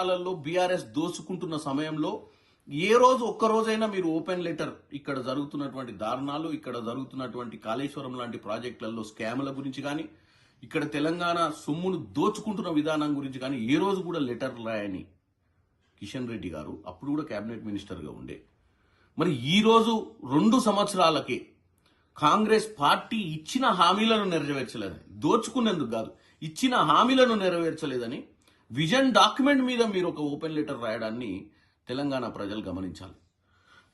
సంవత్సరాలలో బీఆర్ఎస్ దోచుకుంటున్న సమయంలో ఏ రోజు ఒక్క రోజైనా మీరు ఓపెన్ లెటర్ ఇక్కడ జరుగుతున్నటువంటి దారుణాలు, ఇక్కడ జరుగుతున్నటువంటి కాళేశ్వరం లాంటి ప్రాజెక్టులలో స్కాముల గురించి కానీ, ఇక్కడ తెలంగాణ సొమ్మును దోచుకుంటున్న విధానం గురించి కానీ ఏ రోజు కూడా లెటర్ రాయని కిషన్ రెడ్డి గారు అప్పుడు కూడా కేబినెట్ మినిస్టర్గా ఉండే. మరి ఈ రోజు 2 సంవత్సరాలకే కాంగ్రెస్ పార్టీ ఇచ్చిన హామీలను నెరవేర్చలేదని, దోచుకునేందుకు కాదు, ఇచ్చిన హామీలను నెరవేర్చలేదని విజన్ డాక్యుమెంట్ మీద మీరు ఒక ఓపెన్ లెటర్ రాయడాన్ని తెలంగాణ ప్రజలు గమనించాలి.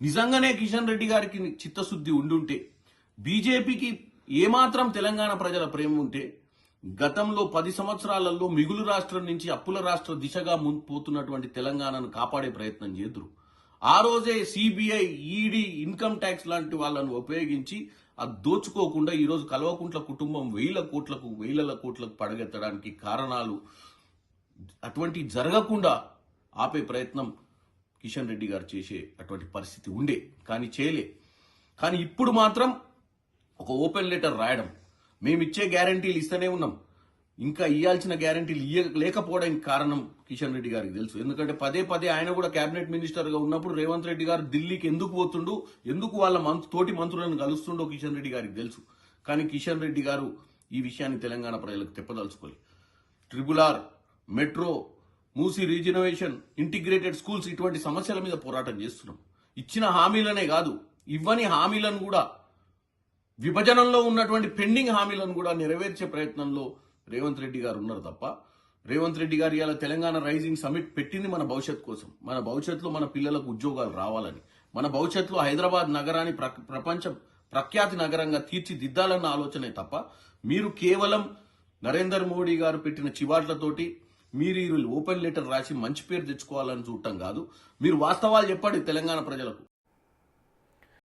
నిజంగానే కిషన్ రెడ్డి గారికి చిత్తశుద్ధి ఉండుంటే, బీజేపీకి ఏమాత్రం తెలంగాణ ప్రజల ప్రేమ ఉంటే, గతంలో 10 సంవత్సరాలలో మిగులు రాష్ట్రం నుంచి అప్పుల రాష్ట్ర దిశగా పోతున్నటువంటి తెలంగాణను కాపాడే ప్రయత్నం చేదురు. ఆ రోజే సిబిఐ, ఈడీ, ఇన్కమ్ ట్యాక్స్ లాంటి వాళ్ళను ఉపయోగించి అది దోచుకోకుండా ఈరోజు కల్వకుంట్ల కుటుంబం వేల కోట్లకు పడగెత్తడానికి కారణాలు అటువంటి జరగకుండా ఆపే ప్రయత్నం కిషన్ రెడ్డి గారు చేసే అటువంటి పరిస్థితి ఉండే, కానీ చేయలే. కానీ ఇప్పుడు మాత్రం ఒక ఓపెన్ లెటర్ రాయడం, మేమిచ్చే గ్యారంటీలు ఇస్తూనే ఉన్నాం, ఇంకా ఇవ్వాల్సిన గ్యారంటీలు లేకపోవడానికి కారణం కిషన్ రెడ్డి గారికి తెలుసు. ఎందుకంటే పదే ఆయన కూడా కేబినెట్ మినిస్టర్గా ఉన్నప్పుడు రేవంత్ రెడ్డి గారు ఢిల్లీకి ఎందుకు పోతుండు, ఎందుకు వాళ్ళ తోటి మంత్రులను కలుస్తుండో కిషన్ రెడ్డి గారికి తెలుసు. కానీ కిషన్ రెడ్డి గారు ఈ విషయాన్ని తెలంగాణ ప్రజలకు తెప్పదలుచుకోవాలి. RRR, metro, Musi regeneration, integrated schools ఇటువంటి సమస్యల మీద పోరాటం చేస్తున్నాం. ఇచ్చిన హామీలనే కాదు, ఇవ్వని హామీలను కూడా, విభజనలో ఉన్నటువంటి పెండింగ్ హామీలను కూడా నెరవేర్చే ప్రయత్నంలో రేవంత్ రెడ్డి గారు ఉన్నారు తప్ప, రేవంత్ రెడ్డి గారు ఇలా తెలంగాణ రైజింగ్ సమిట్ పెట్టింది మన భవిష్యత్ కోసం, మన భవిష్యత్తులో మన పిల్లలకు ఉద్యోగాలు రావాలని, మన భవిష్యత్తులో హైదరాబాద్ నగరాన్ని ప్రపంచ ప్రఖ్యాతి నగరంగా తీర్చిదిద్దాలన్న ఆలోచనే తప్ప, మీరు కేవలం నరేందర్ మోడీ గారు పెట్టిన చివాట్లతోటి మీరు ఓపెన్ లెటర్ రాసి మంచి పేరు తెచ్చుకోవాలని చూడటం కాదు. మీరు వాస్తవాలు చెప్పండి తెలంగాణ ప్రజలకు.